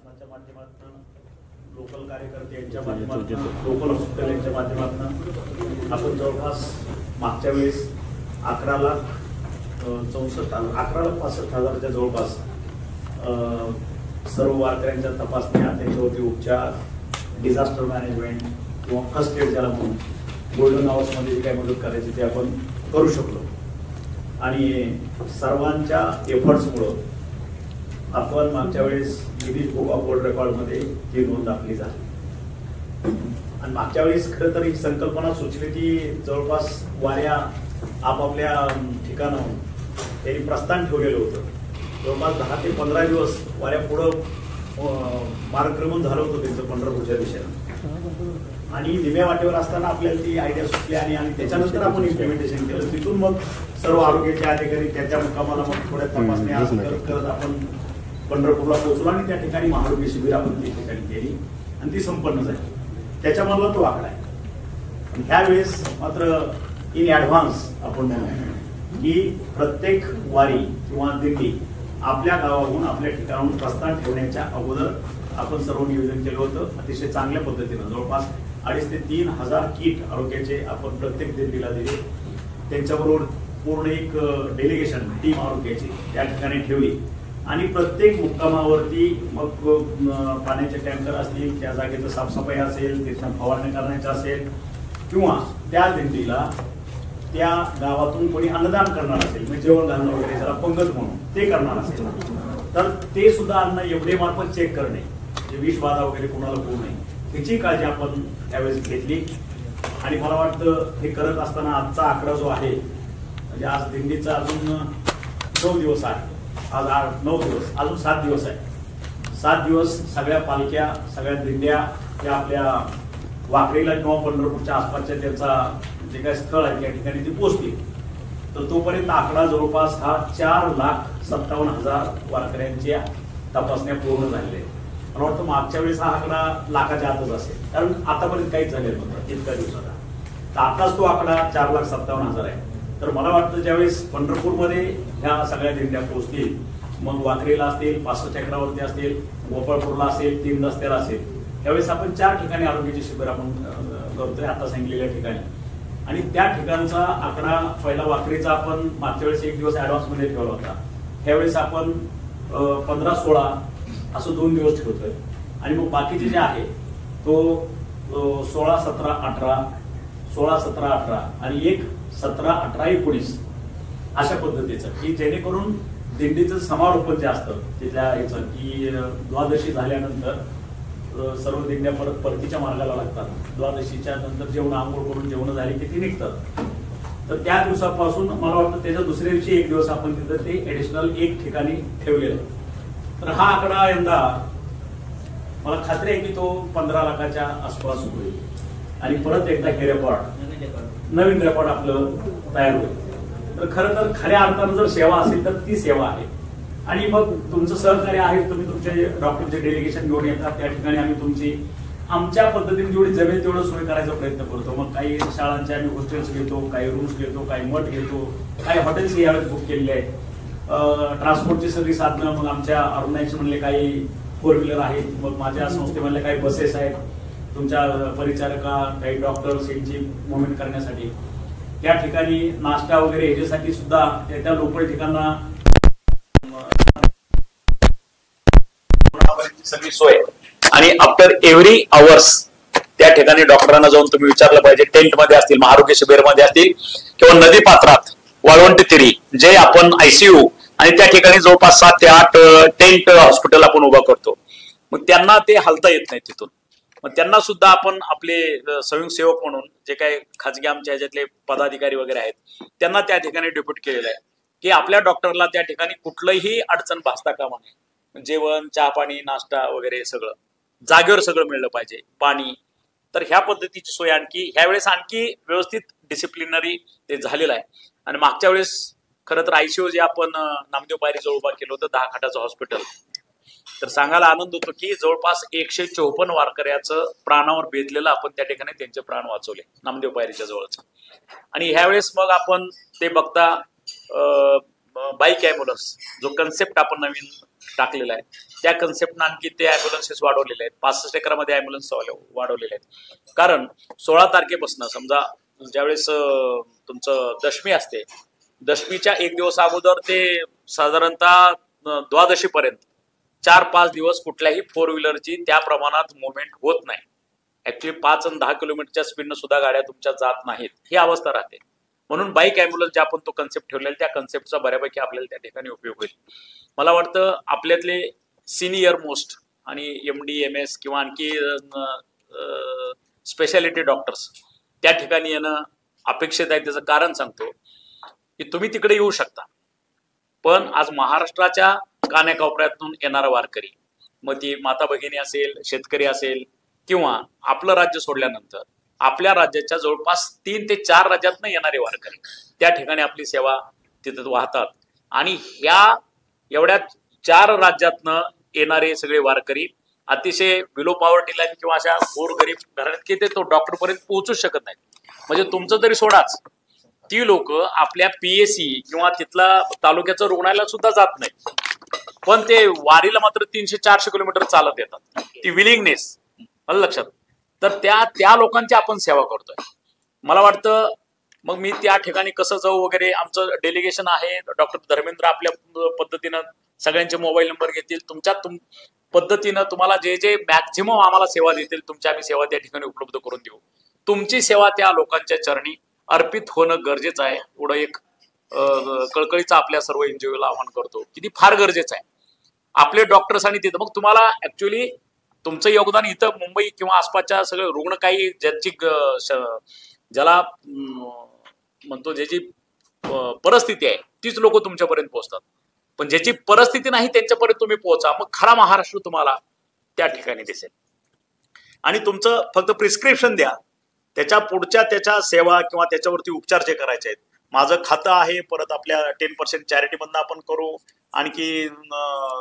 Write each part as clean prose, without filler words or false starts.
शासनाच्या माध्यमातून लोकल कार्यकर्ते यांच्या माध्यमातून लोकल हॉस्पिटल यांच्या माध्यमातून आपण जवळपास मागच्या वेळेस 11,64,11,65,000च्या जवळपास सर्व वारकऱ्यांच्या तपासण्या, त्यांच्यावरती उपचार, डिझास्टर मॅनेजमेंट किंवा फर्स्ट एड ज्याला म्हणून गोल्डन आवर्समध्ये जे काही मदत करायची ते आपण करू शकलो. आणि सर्वांच्या एफर्ट्समुळं आपण मागच्या वेळेस गिनीज बुक ऑफ वर्ल्ड रेकॉर्डमध्ये ती नोंद दाखली झाली. आणि मागच्या वेळेस खरं तर ही संकल्पना सुचली ती जवळपास वाऱ्या आपापल्या ठिकाणाहून त्यांनी प्रस्थान ठेवलेलं होतं. जवळपास 10 ते 15 दिवस वाऱ्या पुढं मार्गक्रमण झालं होतं त्यांचं पंढरपूरच्या दिशेनं. आणि निम्या वाटेवर असताना आपल्याला ती आयडिया सुचली आणि त्याच्यानंतर आपण इम्प्लिमेंटेशन केलं. तिथून मग सर्व आरोग्याचे अधिकारी त्याच्या मुक्कामाला मग थोड्या तपासण्या करत आपण पंढरपूरला पोहोचलो आणि त्या ठिकाणी महाआरोग्य शिबिर आपण त्या ठिकाणी केली आणि ती संपन्न झाली. त्याच्यामधला तो आकडा आहे. ह्या वेळेस मात्र इन ऍडव्हान्स आपण म्हणू की प्रत्येक वारी किंवा दिंडी आपल्या गावाहून आपल्या ठिकाणाहून प्रस्थान ठेवण्याच्या अगोदर आपण सर्व नियोजन केलं होतं. अतिशय चांगल्या पद्धतीनं जवळपास 2,500 ते 3,000 किट आरोग्याचे आपण प्रत्येक दिंडीला दिले. त्यांच्याबरोबर पूर्ण एक डेलिगेशन टीम आरोग्याची त्या ठिकाणी ठेवली आणि प्रत्येक मुक्कामावरती मग पाण्याचे टँकर असतील, त्या जागेचं साफसफाई असेल, त्याच्या फवारणी करण्याच्या असेल किंवा त्या दिंडीला त्या गावातून कोणी अन्नदान करणार असेल, म्हणजे जेवण घालणं वगैरे ज्याला पंगत म्हणून ते करणार असेल तर ते सुद्धा अन्न एवढे मार्फत चेक करणे, जे विषबाधा वगैरे कोणाला होऊ नये त्याची काळजी आपण त्यावेळेस घेतली. आणि मला वाटतं हे करत असताना आजचा आकडा जो आहे म्हणजे आज दिंडीचा अजून 9 दिवस आहे, आज 8-9 दिवस, अजून 7 दिवस आहे. 7 दिवस सगळ्या पालख्या, सगळ्या दिंड्या त्या आपल्या वाकरीला किंवा पंढरपूरच्या आसपासच्या त्यांचा जे काही स्थळ आहे त्या ठिकाणी ती पोहोचतील. तर तोपर्यंत आकडा जवळपास हा 4,57,000 वारकऱ्यांच्या तपासण्या पूर्ण झालेल्या आहेत. मला वाटतं मागच्या वेळेस हा आकडा लाखाच्या आतच असेल, कारण आतापर्यंत काहीच झालेलं नव्हतं इतक्या दिवसाला. तर आताच तो आकडा 4,57,000 आहे. तर मला वाटतं ज्यावेळेस पंढरपूरमध्ये ह्या सगळ्या दिंड्या पोहोचतील, मग वाकरीला असतील, 500 चक्रावरती असतील, गोपाळपूरला असेल, 3 रस्त्याला असेल, त्यावेळेस आपण 4 ठिकाणी आरोग्याचे शिबिर आपण करतोय आता सांगितलेल्या ठिकाणी. आणि त्या ठिकाणचा आकडा पहिला वाकरीचा आपण मागच्या वेळेस 1 दिवस ऍडव्हान्स मध्ये ठेवला होता. त्यावेळेस आपण 15-16 असं 2 दिवस ठेवतोय. आणि मग बाकीचे जे आहे तो 16-17-18, 16-17-18 आणि एक 17-18-19 अशा पद्धतीचं, की जेणेकरून दिंडीचं समारोपण जे असतं तिथल्या याचं की द्वादशी झाल्यानंतर सर्व दिंड्या परत परतीच्या मार्गाला लागतात. द्वादशीच्या नंतर जेवण आंघोळ करून जेवण झाली की ती निघतात. तर त्या दिवसापासून मला वाटतं त्याच्या दुसऱ्या दिवशी 1 दिवस आपण तिथं ते ऍडिशनल एक ठिकाणी ठेवलेलं. तर हा आकडा यंदा मला खात्री आहे की तो 15 लाखाच्या आसपास होईल. आणि परत एकदा हे नवीन रेकॉर्ड आपलं तयार होईल. तर खरं तर खऱ्या अर्थानं जर सेवा असेल तर ती सेवा आहे. आणि मग तुमचं सहकार्य आहे, तुम्ही तुमचे डॉक्टरचे डेलिगेशन घेऊन येतात, त्या ठिकाणी आम्ही तुमची आमच्या पद्धतीने जेवढी जमेल तेवढं सोय करायचा प्रयत्न करतो. मग काही शाळांचे आम्ही हॉस्टेल्स घेतो, काही रूम्स घेतो, काही मठ घेतो, काही हॉटेल्स यावेळेस बुक केलेले आहेत. ट्रान्सपोर्टची सगळी साधनं मग आमच्या ऑर्गनायझेशन मधले काही 4 व्हीलर आहेत, मग माझ्या संस्थेमधले काही बसेस आहेत, तुमच्या परिचारिका, काही डॉक्टर्स यांची मुवमेंट करण्यासाठी. त्या ठिकाणी नाश्ता वगैरे ह्याच्यासाठी सुद्धा त्या लोकल ठिकाणा सगळी सोय. आणि आफ्टर एव्हरी आवर्स त्या ठिकाणी डॉक्टरांना जाऊन तुम्ही विचारलं पाहिजे. टेंट मध्ये असतील, महाआरोग्य शिबिरमध्ये असतील किंवा नदी पात्रात वाळवंट तिरी जे आपण ICU आणि त्या ठिकाणी जवळपास 7 ते 8 टेंट हॉस्पिटल आपण उभा करतो. मग त्यांना ते हलता येत नाही तिथून. मग त्यांना सुद्धा आपण आपले स्वयंसेवक म्हणून जे काही खाजगी आमच्या ह्याच्यातले पदाधिकारी वगैरे आहेत त्यांना त्या ठिकाणी डेप्युट केलेलं आहे की आपल्या डॉक्टरला त्या ठिकाणी कुठलंही अडचण भासता कामा नये. जेवण, चहा पाणी, नाश्ता वगैरे सगळं जागेवर सगळं मिळलं पाहिजे, पाणी. तर ह्या पद्धतीची सोय आणखी ह्यावेळेस आणखी व्यवस्थित डिसिप्लिनरी ते झालेलं आहे. आणि मागच्या वेळेस खरं तर ICU जे आपण नामदेव पायरी जवळ उभा केलं होतं 10 खाटाचं हॉस्पिटल, तर सांगायला आनंद होतो की जवळपास 154 वारकऱ्याचं प्राणावर बेतलेलं आपण त्या ठिकाणी त्यांचे प्राण वाचवले नामदेव पायरीच्या जवळच. आणि ह्यावेळेस मग आपण ते बघता बाईक ॲम्ब्युलन्स जो कन्सेप्ट आपण नवीन टाकलेला आहे, त्या कन्सेप्टनं आणखी ते ॲम्ब्युलन्सेस वाढवलेले आहेत. 65 एकरामध्ये ॲम्ब्युलन्स वाढवलेले आहेत. कारण 16 तारखेपासून समजा ज्यावेळेस तुमचं दशमी असते, दशमीच्या एक दिवस अगोदर ते साधारणतः द्वादशीपर्यंत 4-5 दिवस कुठल्याही 4 व्हीलरची त्या प्रमाणात मुवमेंट होत नाही. ऍक्च्युली 5 आणि 10 किलोमीटरच्या स्पीडनं सुद्धा गाड्या तुमच्या जात नाहीत, ही अवस्था राहते. म्हणून बाईक ॲम्ब्युलन्स जे आपण तो कन्सेप्ट ठेवलेला, त्या कन्सेप्टचा बऱ्यापैकी आपल्याला त्या ठिकाणी उपयोग होईल. मला वाटतं आपल्यातले सिनियर मोस्ट आणि MD MS किंवा आणखी स्पेशालिटी डॉक्टर्स त्या ठिकाणी येणं अपेक्षित आहे. त्याचं कारण सांगतो की तुम्ही तिकडे येऊ शकता, पण आज महाराष्ट्राच्या कानाकोपऱ्यातून येणारा वारकरी, मग ती माता भगिनी असेल, शेतकरी असेल, किंवा आपलं राज्य सोडल्यानंतर आपल्या राज्याच्या जवळपास 3 ते 4 राज्यातनं येणारे वारकरी त्या ठिकाणी आपली सेवा तिथं वाहतात. आणि ह्या एवढ्या 4 राज्यातनं येणारे सगळे वारकरी अतिशय बिलो पॉवर्टी लाईन किंवा अशा गोरगरीब घरात की ते तो डॉक्टरपर्यंत पोहोचूच शकत नाही. म्हणजे तुमचं तरी सोडाच, ती लोक आपल्या PSC किंवा तिथला तालुक्याचं रुग्णालयाला सुद्धा जात नाही, पण ते वारीला मात्र 300-400 किलोमीटर चालत येतात. ती विलिंगनेस लक्षात. तर त्या लोकांची आपण सेवा करतोय. मला वाटतं मग मी त्या ठिकाणी कसं जाऊ वगैरे, आमचं डेलिगेशन आहे. डॉक्टर धर्मेंद्र आपल्या पद्धतीनं सगळ्यांचे मोबाईल नंबर घेतील, तुमच्या पद्धतीनं तुम्हाला जे मॅक्झिमम आम्हाला सेवा देतील तुमच्या आम्ही सेवा त्या ठिकाणी उपलब्ध करून देऊ. तुमची सेवा त्या लोकांच्या चरणी अर्पित होणं गरजेचं आहे. एवढं एक कळकळीचं आपल्या सर्व NGOला आवाहन करतो की ती फार गरजेचं आहे. आपले डॉक्टर्स आणि तिथं मग तुम्हाला ऍक्च्युली तुमचं योगदान इथं मुंबई किंवा आसपासच्या सगळे रुग्ण काही ज्यांची ज्याला म्हणतो ज्याची परिस्थिती आहे तीच लोक तुमच्यापर्यंत पोहोचतात, पण ज्याची परिस्थिती नाही त्यांच्यापर्यंत तुम्ही पोहोचा. मग खरा महाराष्ट्र तुम्हाला त्या ठिकाणी दिसेल. आणि तुमचं फक्त प्रिस्क्रिप्शन द्या, त्याच्या पुढच्या त्याच्या सेवा किंवा त्याच्यावरती उपचार जे करायचे आहेत. माझं खातं आहे, परत आपल्या 10% चॅरिटीमधनं आपण करू, आणखी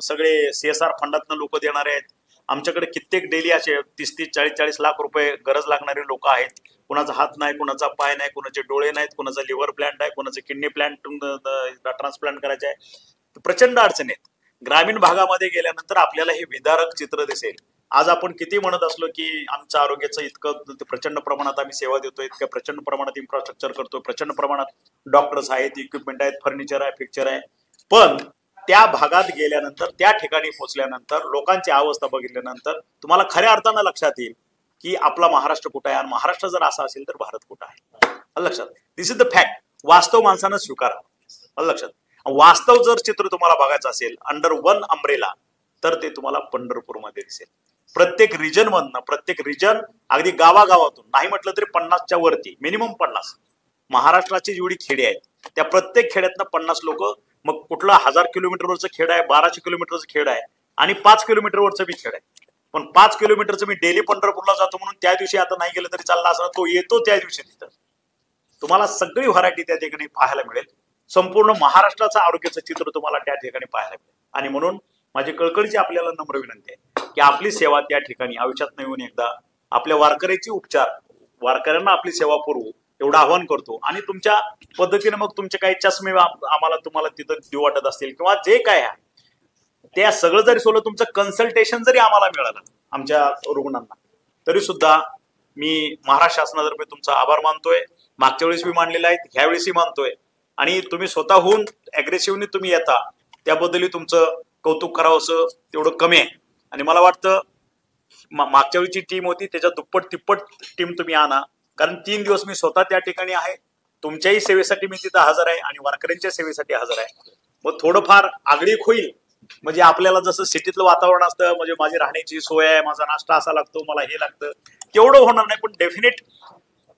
सगळे CSR फंडातनं लोक देणारे आहेत. आमच्याकडे कित्येक डेली असे 30-30, 40-40 लाख रुपये गरज लागणारे लोक आहेत. कुणाचा हात नाही, कुणाचा पाय नाही, कुणाचे डोळे नाहीत, कुणाचा लिव्हर प्लांट आहे, कुणाचे किडनी प्लांट ट्रान्सप्लांट करायचे आहे. प्रचंड अडचणी आहेत. ग्रामीण भागामध्ये गेल्यानंतर आपल्याला हे विदारक चित्र दिसेल. आज आपण किती म्हणत असलो की आमच्या आरोग्याचं इतकं प्रचंड प्रमाणात आम्ही सेवा देतोय, इतकं प्रचंड प्रमाणात इन्फ्रास्ट्रक्चर करतोय, प्रचंड प्रमाणात डॉक्टर्स आहेत, इक्विपमेंट आहेत, फर्निचर आहे, पिक्चर आहे, पण त्या भागात गेल्यानंतर त्या ठिकाणी पोहोचल्यानंतर लोकांची अवस्था बघितल्यानंतर तुम्हाला खऱ्या अर्थानं लक्षात येईल की आपला महाराष्ट्र कुठं आहे, आणि महाराष्ट्र जर असा असेल तर भारत कुठं आहे. लक्षात. दिस इज द फॅक्ट. वास्तव माणसानं स्वीकारावं. लक्षात. वास्तव जर चित्र तुम्हाला बघायचं असेल अंडर वन अम्ब्रेला, तर ते तुम्हाला पंढरपूरमध्ये दिसेल. प्रत्येक रिजन मधनं, प्रत्येक रिजन अगदी गावागावातून नाही म्हटलं तरी 50च्या वरती, मिनिमम 50 महाराष्ट्राची जेवढी खेडे आहेत त्या प्रत्येक खेड्यातनं 50 लोक, मग कुठला 1000 किलोमीटरवरचं खेड आहे, 1200 किलोमीटरचं खेड आहे, आणि 5 किलोमीटरवरचं बी खेड आहे. पण 5 किलोमीटरचं मी डेली पंढरपूरला जातो म्हणून त्या दिवशी आता नाही गेलं तरी चालला असं, तो येतो त्या दिवशी तिथं. तुम्हाला सगळी व्हरायटी त्या ठिकाणी पाहायला मिळेल. संपूर्ण महाराष्ट्राचं आरोग्याचं चित्र तुम्हाला त्या ठिकाणी पाहायला मिळेल. आणि म्हणून माझी कळकळीची आपल्याला नम्र विनंती आहे की आपली सेवा त्या ठिकाणी आयुष्यात येऊन एकदा आपल्या वारकऱ्याची उपचार, वारकऱ्यांना आपली सेवा पुरवू एवढं आवाहन करतो. आणि तुमच्या पद्धतीने मग तुमचे काही चष्मे आम्हाला तुम्हाला तिथं देऊ वाटत असतील किंवा जे काय आहे ते सगळं जरी सोडलं, तुमचं कन्सल्टेशन जरी आम्हाला मिळालं आमच्या रुग्णांना, तरी सुद्धा मी महाराष्ट्र शासनातर्फे तुमचा आभार मानतोय. मागच्या वेळेस मी मानलेला आहे, ह्या वेळेसही मानतोय. आणि तुम्ही स्वतःहून अग्रेसिव्हली तुम्ही येता त्याबद्दलही तुमचं कौतुक करावं असं तेवढं कमी आहे. आणि मला वाटतं मागच्या वेळीची टीम होती त्याच्या दुप्पट तिप्पट टीम तुम्ही आणा, कारण 3 दिवस मी स्वतः त्या ठिकाणी आहे. तुमच्याही सेवेसाठी मी तिथं हजर आहे आणि वारकऱ्यांच्या सेवेसाठी हजर आहे. मग थोडंफार आगळीक होईल, म्हणजे आपल्याला जसं सिटीतलं वातावरण असतं, म्हणजे माझी राहण्याची सोय आहे, माझा नाश्ता असा लागतो, मला हे लागतं, तेवढं होणार नाही. पण डेफिनेट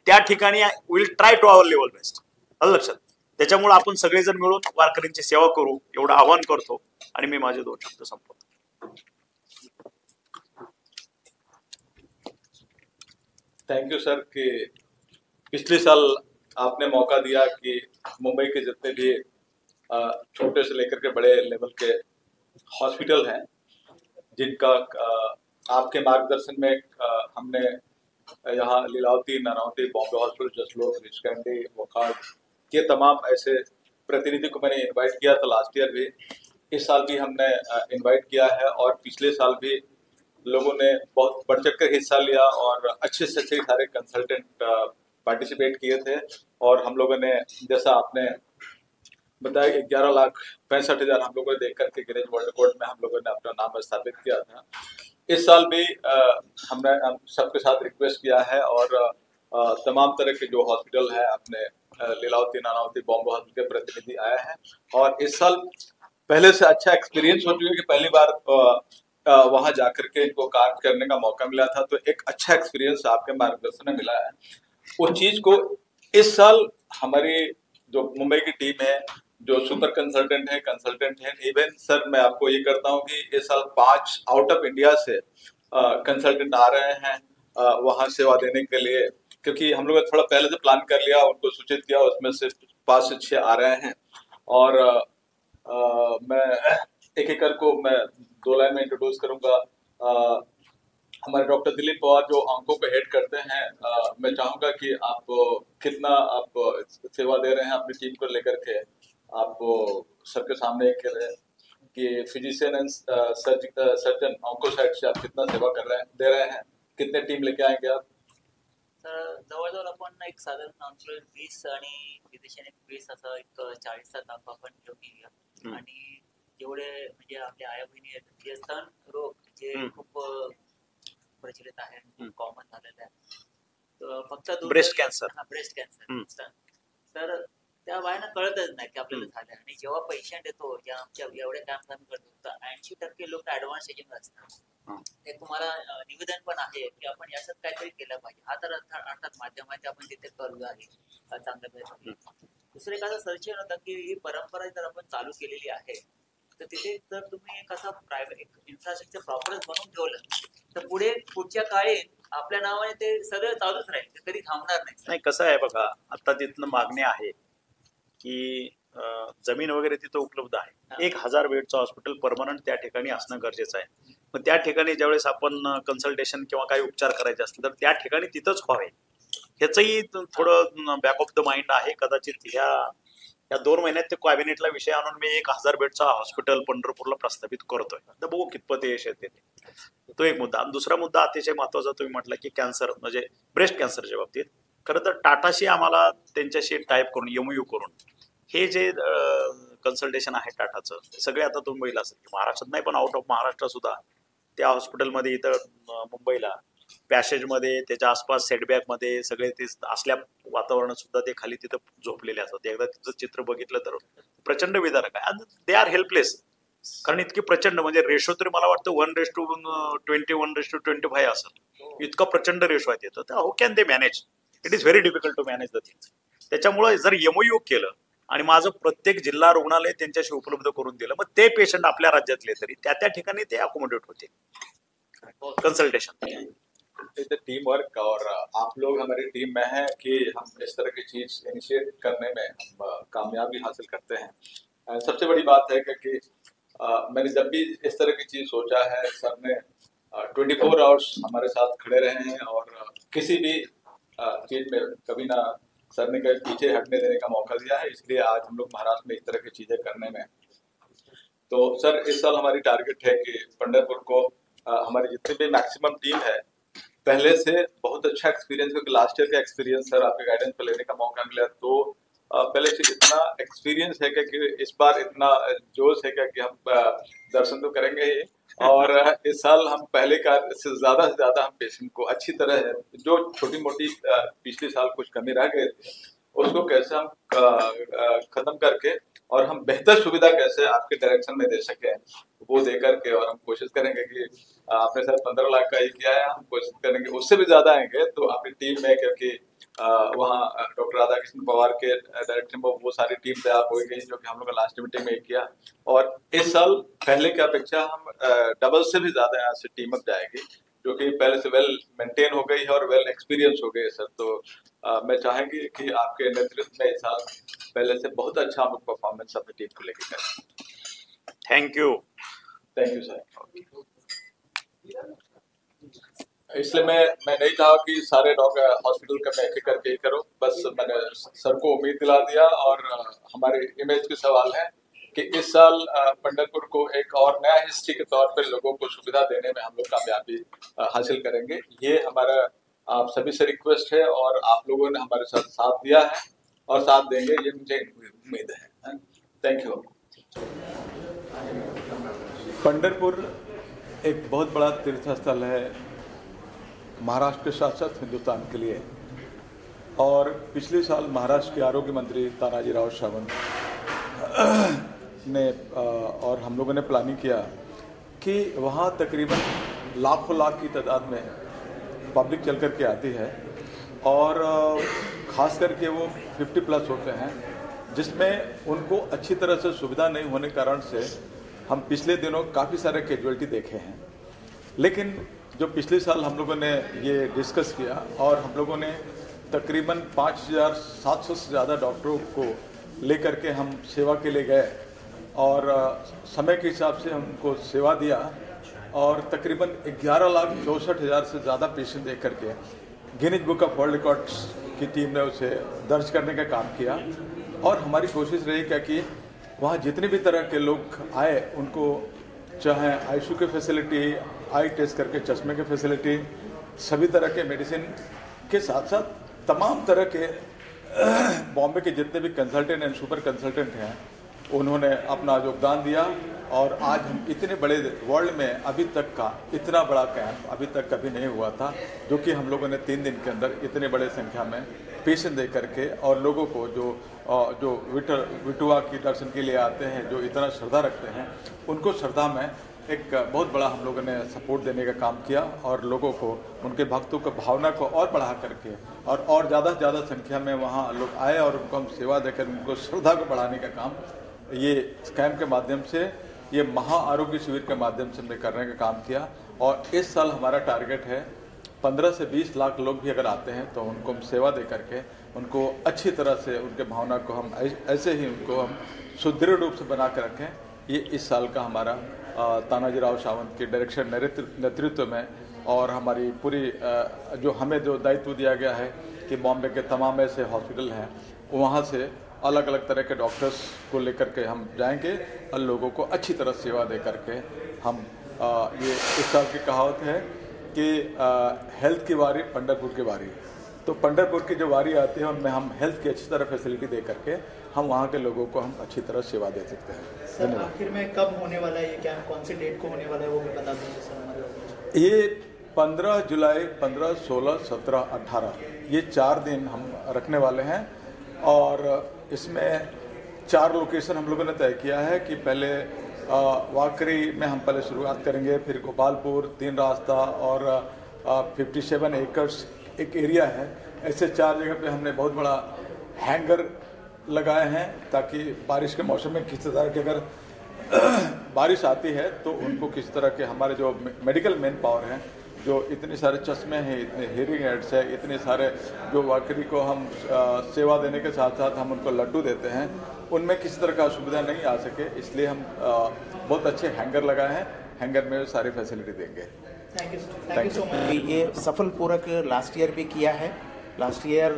त्या ठिकाणी will try to our level best. लक्षात. त्याच्यामुळे आपण सगळेजण मिळून वारकऱ्यांची सेवा करू एवढं आवाहन करतो आणि मी माझे 2 शब्द संपवतो. थैंक यू सर कि पिछले साल आपने मौका दिया कि मुंबई के जितने भी छोटे से लेकर के बड़े लेवल के हॉस्पिटल हैं जिनका आपके मार्गदर्शन में हमने यहाँ Lilavati, Nanavati, Bombay hospital, Jaslok, Breach Candy, Wockhardt, ये तमाम ऐसे प्रतिनिधि को मैंने इनवाइट किया था लास्ट ईयर भी, इस साल भी हमने इनवाइट किया है, और पिछले साल भी लोगों ने बहुत बढ़ चढ़ कर हिस्सा लिया और अच्छे से अच्छे सारे कंसल्टेंट पार्टिसिपेट किए थे। और हम लोगों ने, जैसा आपने बताया कि 11,65,000 हम लोगों ने देख करके गिनीज वर्ल्ड रिकॉर्ड में हम लोगों ने अपना नाम स्थापित किया था। इस साल भी हमने सबके साथ रिक्वेस्ट किया है, और तमाम तरह के जो हॉस्पिटल है अपने लीलावती, नानावती, बॉम्बे हॉस्पिटल के प्रतिनिधि आए हैं, और इस साल पहले से अच्छा एक्सपीरियंस हो चुका है कि पहली बार वहां जाकर के इनको कार्य करने का मौका मिला था, तो एक अच्छा एक्सपीरियंस आपके मार्गदर्शन में मिला है। उस चीज को इस साल हमारी जो मुंबई की टीम है, जो सुपर कंसल्टेंट है, इवन सर मैं आपको ये करता हूँ कि इस साल 5 आउट ऑफ इंडिया से कंसल्टेंट आ रहे हैं वहां सेवा देने के लिए, क्योंकि हम लोग ने थोड़ा पहले से प्लान कर लिया, उनको सूचित किया, उसमें से 5 से 6 आ रहे हैं। और मैं एक एक को मैं 2 लाइन में इंट्रोड्यूस करूंगा। हमारे डॉक्टर दिलीप पवार जो अंकों को हेड करते हैं, मैं चाहूंगा कि आप कितना आप सेवा दे रहे हैं अपनी टीम को लेकर के, आप सबके सामने एक कि फिजिशियन एंड सर्जन अंको साइड से आप कितना सेवा कर रहे हैं, दे रहे हैं, कितने टीम लेके आएंगे आप? तर जवळजवळ आपण एक साधारण आमचं 20 आणि फिजिशियन 20 असं एक 40चा ताप आपण घेऊन येऊया। आणि जेवढे म्हणजे आपल्या आया बहिणी आहेत जे स्तन रोग जे खूप प्रचलित आहे, खूप कॉमन झालेलं आहे, तर फक्त ब्रेस्ट कॅन्सर, ब्रेस्ट कॅन्सर, तर त्या बायांना कळतच नाही की आपल्याला झालं। आणि जेव्हा पेशंट येतो, ज्या आमच्या एवढे काम आम्ही करतो, तर 80% लोक ऍडव्हान्स स्टेजमध्ये असतात। ते तुम्हाला निवेदन पण आहे की आपण याच्यात काहीतरी केलं पाहिजे। हा तर अर्थात माध्यमाचे आपण तिथे करू आहे चांगल्या प्रकारे। दुसरं एखादं सर्जन होतं की ही परंपरा जर आपण चालू केलेली आहे, तर तिथे जर तुम्ही कसा प्रायव्हेट इन्फ्रास्ट्रक्चर प्रॉपरच बनवून ठेवलं, तर पुढच्या काळी आपल्या नावाने ते सगळं चालूच राहील, ते कधी थांबणार नाही। कसं आहे बघा, आता तिथनं मागणी आहे की जमीन वगैरे तिथं उपलब्ध आहे, 1000 बेडचं हॉस्पिटल परमनंट त्या ठिकाणी असणं गरजेचं आहे। मग त्या ठिकाणी ज्यावेळेस आपण कन्सल्टेशन किंवा काही उपचार करायचे असतील तर त्या ठिकाणी तिथंच व्हावे, ह्याचंही थोडं बॅक ऑफ द माइंड आहे। कदाचित या 2 महिन्यात ते कॅबिनेटला विषय आणून मी 1000 बेडचा हॉस्पिटल पंढरपूरला प्रस्थापित करतोय, तर बघू कितपत यश येते ते। तो एक मुद्दा। दुसरा मुद्दा अतिशय महत्वाचा तुम्ही म्हटलं की कॅन्सर, म्हणजे ब्रेस्ट कॅन्सरच्या बाबतीत खरं तर टाटाशी आम्हाला त्यांच्याशी टाईप करून MOU करून हे जे कन्सल्टेशन आहे टाटाचं, सगळे आता तुम्ही बघितलं असेल की महाराष्ट्रात नाही पण आउट ऑफ महाराष्ट्र सुद्धा त्या हॉस्पिटलमध्ये इथं मुंबईला पॅसेजमध्ये त्याच्या आसपास सेटबॅकमध्ये सगळे ते असल्या वातावरणात सुद्धा ते खाली तिथं झोपलेले असतात। एकदा तिचं चित्र बघितलं तर प्रचंड विदारक आहे, आणि दे आर हेल्पलेस, कारण इतकी प्रचंड म्हणजे रेशो तरी मला वाटतं 1:20, 1:25 असेल, इतका प्रचंड रेशो आहे तिथं। तर how can they manage? It is very difficult to manage the things. त्याच्यामुळे जर MOU केलं आणि माझं प्रत्येक जिल्हा रुग्णालय त्यांच्याशी उपलब्ध करून दिलं, मग ते पेशंट आपल्या राज्यातले तरी त्या ठिकाणी ते अकोमोडेट होते कंसल्टेशन। टीम वर्क, और आप लोग हमारी टीम में हैं कि हम इस तरह की चीज इनिशिएट करने में हम कामयाबी हासिल करते हैं। सबसे बड़ी बात है कि मैंने जब भी इस तरह की चीज सोचा है, सर ने 24 आवर्स हमारे साथ खड़े रहे हैं, और किसी भी चीज में कभी ना सर ने कभी पीछे हटने देने का मौका दिया है। इसलिए आज हम लोग महाराष्ट्र में इस तरह की चीजें करने में। तो सर इस साल हमारी टारगेट है कि पंढरपुर को हमारी जितनी भी मैक्सिमम टीम है, पहले से बहुत अच्छा एक्सपीरियंस, क्योंकि लास्ट ईयर का एक्सपीरियंस सर आपके गाइडेंस पे लेने का मौका मिला, तो पहले से इतना एक्सपीरियंस है कि इस बार इतना जोश है कि हम दर्शन तो करेंगे ही, और इस साल हम पहले का से ज्यादा हम पेशेंट को अच्छी तरह, जो छोटी मोटी पिछले साल कुछ कमी रह गए थे, उसको कैसे हम खत्म करके और हम बेहतर सुविधा कैसे आपके डायरेक्शन में दे सके, वो दे करके, और हम कोशिश करेंगे कि आपने सर 15 लाख का ही किया है, हम कोशिश करेंगे उससे भी ज्यादा आएंगे। तो आपकी टीम में, क्योंकि वहाँ डॉक्टर राधाकृष्ण पवार के डायरेक्शन में वो सारी टीम तैयार हो गई जो कि हम लोग लास्ट मीटिंग में किया, और इस साल पहले की अपेक्षा हम डबल से भी ज्यादा यहाँ से टीम अप जाएगी, जो कि पहले से वेल मेंटेन हो गई है और वेल एक्सपीरियंस हो गई है सर। तो मैं चाहेंगे कि आपके नेतृत्व में इस साल पहले से बहुत अच्छा हम परफॉर्मेंस अपनी टीम को लेकर करें। Thank you sir. इसलिए मैं नहीं चाहा कि सारे हॉस्पिटल का मैं एक करके ही करूं। बस मैंने सर को उम्मीद दिला दिया और हमारे इमेज के सवाल है कि इस साल पंढरपुर को एक और नया हिस्ट्री के तौर पर लोगों को सुविधा देने में हम लोग कामयाबी हासिल करेंगे। ये हमारा आप सभी से रिक्वेस्ट है और आप लोगों ने हमारे साथ साथ दिया है और साथ देंगे, ये मुझे उम्मीद है। Thank you. पंढरपुर एक बहुत बड़ा तीर्थ स्थल है महाराष्ट्र के साथ साथ हिंदुस्तान के लिए, और पिछले साल महाराष्ट्र के आरोग्य मंत्री तानाजी राव सावंत ने और हम लोगों ने प्लानिंग किया कि वहाँ तकरीबन लाखों लाख की तादाद में पब्लिक चल कर के आती है और ख़ास करके वो 50+ होते हैं, जिसमें उनको अच्छी तरह से सुविधा नहीं होने के कारण से हम पिछले दिनों काफ़ी सारे कैजुअलिटी देखे हैं। लेकिन जो पिछले साल हम लोगों ने ये डिस्कस किया और हम लोगों ने तकरीबन 5700 से ज़्यादा डॉक्टरों को लेकर के हम सेवा के लिए गए और समय के हिसाब से हमको सेवा दिया और तकरीबन 11,64,000 से ज़्यादा पेशेंट देख करके Guinness book of world records की टीम ने उसे दर्ज करने का काम किया। और हमारी कोशिश रही क्या कि वहाँ जितने भी तरह के लोग आए उनको चाहे आईसीयू की फैसिलिटी, आई टेस्ट करके चश्मे की फैसिलिटी, सभी तरह के मेडिसिन के साथ साथ तमाम तरह के बॉम्बे के जितने भी कंसल्टेंट एंड सुपर कंसल्टेंट हैं उन्होंने अपना योगदान दिया। और आज हम इतने बड़े वर्ल्ड में अभी तक का इतना बड़ा कैंप अभी तक कभी नहीं हुआ था, जो कि हम लोगों ने 3 दिन के अंदर इतने बड़े संख्या में पेशेंट दे करके और लोगों को जो विठुआ की दर्शन के लिए आते हैं, जो इतना श्रद्धा रखते हैं, उनको श्रद्धा में एक बहुत बड़ा हम लोगों ने सपोर्ट देने का काम किया और लोगों को उनके भक्तों की भावना को और बढ़ा करके और ज़्यादा से ज़्यादा संख्या में वहाँ लोग आए और उनको हम सेवा देकर उनको श्रद्धा को बढ़ाने का काम ये कैंप के माध्यम से, ये महा आरोग्य शिविर के माध्यम से हमने करने का काम किया। और इस साल हमारा टारगेट है 15 से 20 लाख लोग भी अगर आते हैं तो उनको हम सेवा दे करके उनको अच्छी तरह से उनके भावना को हम ऐसे ही उनको हम सुदृढ़ रूप से बना कर रखें। ये इस साल का हमारा तानाजी राव सावंत के डायरेक्शन नेतृत्व में और हमारी पूरी जो हमें जो दायित्व दिया गया है कि बॉम्बे के तमाम ऐसे हॉस्पिटल हैं वहाँ से अलग अलग तरह के डॉक्टर्स को लेकर के हम जाएंगे और लोगों को अच्छी तरह सेवा दे करके हम ये इस साल की कहावत है कि हेल्थ की बारी पंढरपुर की बारी। तो पंढरपुर की जो बारी आती है उनमें हम हेल्थ की अच्छी तरह फैसिलिटी दे करके हम वहाँ के लोगों को हम अच्छी तरह सेवा दे सकते हैं। सर आखिर में कब होने वाला है ये कैंप, कौन सी डेट को होने वाला है वो भी बता दीजिए सर हमारे। ये 15 जुलाई, 15, 16, 17, 18 ये 4 दिन हम रखने वाले हैं और इसमें 4 लोकेशन हम लोगों ने तय किया है कि पहले वाकरी में हम पहले शुरुआत करेंगे, फिर गोपालपुर, 3 रास्ता और 57 एकर्स एक एरिया है। ऐसे 4 जगह पे हमने बहुत बड़ा हैंगर लगाए हैं ताकि बारिश के मौसम में किसी तरह की अगर बारिश आती है तो उनको किसी तरह के हमारे जो मेडिकल मैन पावर हैं, जो इतने सारे चश्मे हैं, इतने हियरिंग एड्स है, इतने सारे जो वाकरी को हम सेवा देने के साथ साथ हम उनको लड्डू देते हैं, उनमें किसी तरह का असुविधा नहीं आ सके, इसलिए हम बहुत अच्छे हैंगर लगाए हैं। हैंगर में सारी फैसिलिटी देंगे। Thank you so much. ये सफल पूरक लास्ट ईयर भी किया है। लास्ट ईयर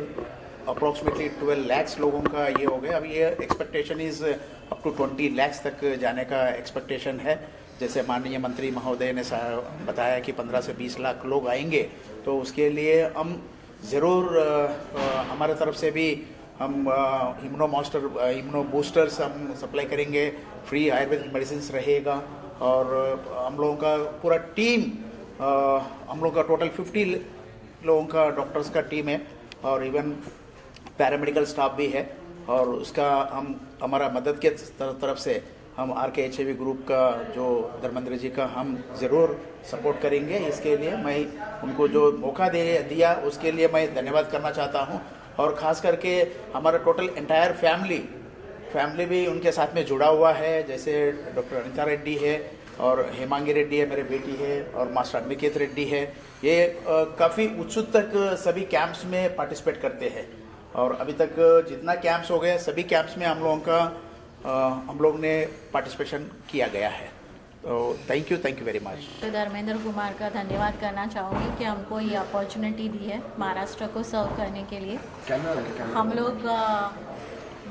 अप्रोक्सीमेटली 12 लाख लोगों का ये हो गया। अभी ये expectation is up to 20 lakh तक जाने का एक्सपेक्टेशन है। जैसे माननीय मंत्री महोदय ने बताया कि 15 से 20 लाख लोग आएंगे, तो उसके लिए हम ज़रूर हमारे तरफ से भी हम इम्यूनो बूस्टर्स हम सप्लाई करेंगे, फ्री आयुर्वेदिक मेडिसिन रहेगा और हम लोगों का पूरा टीम, हम लोगों का टोटल 50 लोगों का डॉक्टर्स का टीम है और इवन पैरामेडिकल स्टाफ भी है और उसका हम हमारा मदद के तरफ से हम RKHAV ग्रुप का जो धर्मेंद्र जी का हम ज़रूर सपोर्ट करेंगे। इसके लिए मैं उनको जो मौका दिया उसके लिए मैं धन्यवाद करना चाहता हूं और ख़ास करके हमारा टोटल एंटायर फैमिली भी उनके साथ में जुड़ा हुआ है। जैसे डॉक्टर अनिता रेड्डी है और हेमांगी रेड्डी है, मेरे बेटी है, और मास्टर अनिकेत रेड्डी है। ये काफ़ी उत्सुक तक सभी कैंप्स में पार्टिसिपेट करते हैं और अभी तक जितना कैंप्स हो गए सभी कैंप्स में हम लोग ने पार्टिसिपेशन किया गया है। तो थैंक यू वेरी मच। तो धर्मेंद्र कुमार का धन्यवाद करना चाहूँगी कि हमको ये अपॉर्चुनिटी दी है महाराष्ट्र को सर्व करने के लिए। हम लोग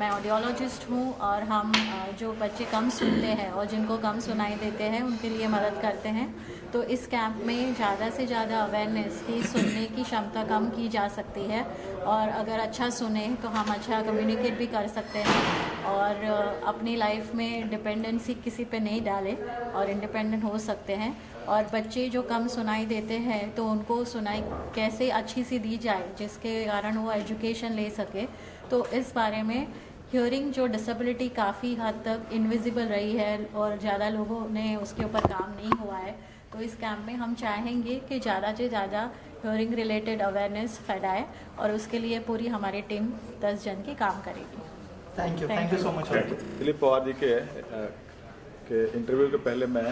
मैं ऑडियोलॉजिस्ट हूँ और हम जो बच्चे कम सुनते हैं और जिनको कम सुनाई देते हैं उनके लिए मदद करते हैं। तो इस कैंप में ज़्यादा से ज़्यादा अवेयरनेस की सुनने की क्षमता कम की जा सकती है और अगर अच्छा सुने तो हम अच्छा कम्युनिकेट भी कर सकते हैं और अपनी लाइफ में डिपेंडेंसी किसी पे नहीं डालें और इंडिपेंडेंट हो सकते हैं। और बच्चे जो कम सुनाई देते हैं तो उनको सुनाई कैसे अच्छी सी दी जाए जिसके कारण वो एजुकेशन ले सके। तो इस बारे में हियरिंग जो डिसेबिलिटी काफ़ी हद तक इनविजिबल रही है और ज़्यादा लोगों ने उसके ऊपर काम नहीं हुआ है। तो इस कैंप में हम चाहेंगे कि ज़्यादा से ज़्यादा हियरिंग रिलेटेड अवेयरनेस फैलाए और उसके लिए पूरी हमारी टीम 10 जन की काम करेगी। Thank you so much. Dilip Pawar ji के इंटरव्यू के पहले मैं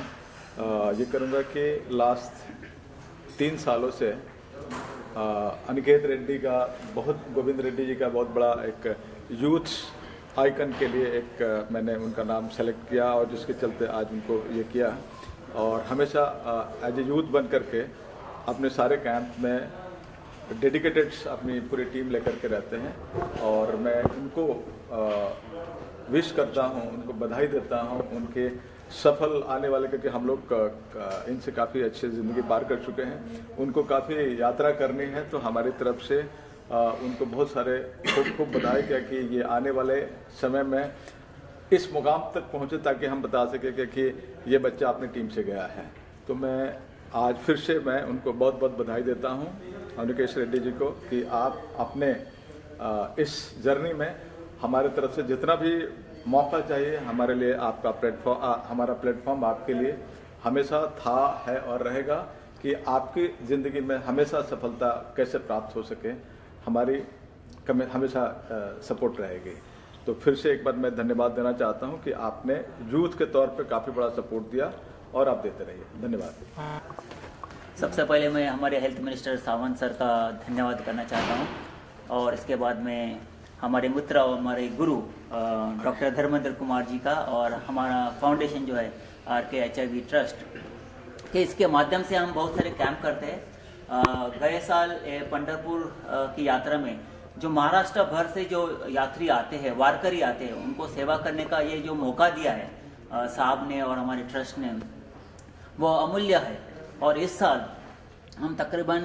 ये करूँगा कि लास्ट 3 सालों से अनिकेत रेड्डी का गोविंद रेड्डी जी का बहुत बड़ा एक यूथ आइकन के लिए एक मैंने उनका नाम सेलेक्ट किया और जिसके चलते आज उनको ये किया और हमेशा एज ए यूथ बन करके अपने सारे कैंप में डेडिकेटेड अपनी पूरी टीम लेकर के रहते हैं और मैं उनको विश करता हूँ, उनको बधाई देता हूँ उनके सफल आने वाले, क्योंकि हम लोग इनसे काफ़ी अच्छी ज़िंदगी पार कर चुके हैं। उनको काफ़ी यात्रा करनी है तो हमारी तरफ से उनको बहुत सारे खूब बधाई क्या कि ये आने वाले समय में इस मुकाम तक पहुँचे ताकि हम बता सकें कि ये बच्चा अपनी टीम से गया है। तो मैं आज फिर से मैं उनको बहुत बहुत बधाई देता हूँ अनिकेत रेड्डी जी को कि आप अपने इस जर्नी में हमारे तरफ से जितना भी मौका चाहिए हमारे लिए आपका हमारा प्लेटफॉर्म आपके लिए हमेशा था है और रहेगा कि आपकी ज़िंदगी में हमेशा सफलता कैसे प्राप्त हो सके हमारी हमेशा सपोर्ट रहेगी। तो फिर से एक बार मैं धन्यवाद देना चाहता हूं कि आपने यूथ के तौर पे काफ़ी बड़ा सपोर्ट दिया और आप देते रहिए। धन्यवाद। सबसे पहले मैं हमारे हेल्थ मिनिस्टर सावंत सर का धन्यवाद करना चाहता हूं और इसके बाद में हमारे मित्र और हमारे गुरु डॉक्टर धर्मेंद्र कुमार जी का और हमारा फाउंडेशन जो है RKHIV ट्रस्ट कि इसके माध्यम से हम बहुत सारे कैंप करते हैं। गए साल पंढरपुर की यात्रा में जो महाराष्ट्र भर से जो यात्री आते हैं, वारकरी आते हैं, उनको सेवा करने का ये जो मौका दिया है साहब ने और हमारे ट्रस्ट ने, वो अमूल्य है। और इस साल हम तकरीबन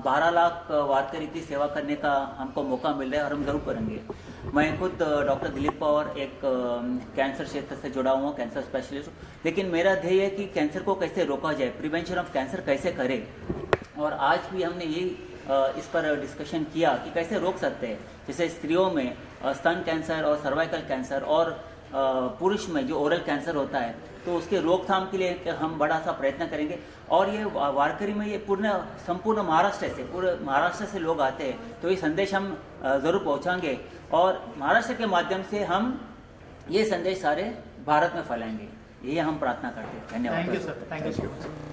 12 लाख वारकरी की सेवा करने का हमको मौका मिल रहा है और हम जरूर करेंगे। मैं खुद डॉक्टर दिलीप पवार एक कैंसर क्षेत्र से जुड़ा हुआ, कैंसर स्पेशलिस्ट, लेकिन मेरा ध्येय है कि कैंसर को कैसे रोका जाए, प्रिवेंशन ऑफ कैंसर कैसे करें। और आज भी हमने ये इस पर डिस्कशन किया कि कैसे रोक सकते हैं। जैसे स्त्रियों में स्तन कैंसर और सर्वाइकल कैंसर और पुरुष में जो ओरल कैंसर होता है, तो उसके रोकथाम के लिए हम बड़ा सा प्रयत्न करेंगे। और ये वारकरी में ये संपूर्ण महाराष्ट्र से लोग आते हैं, तो ये संदेश हम जरूर पहुंचाएंगे और महाराष्ट्र के माध्यम से हम ये संदेश सारे भारत में फैलाएंगे। ये हम प्रार्थना करते हैं। धन्यवाद। Thank you sir. Thank you.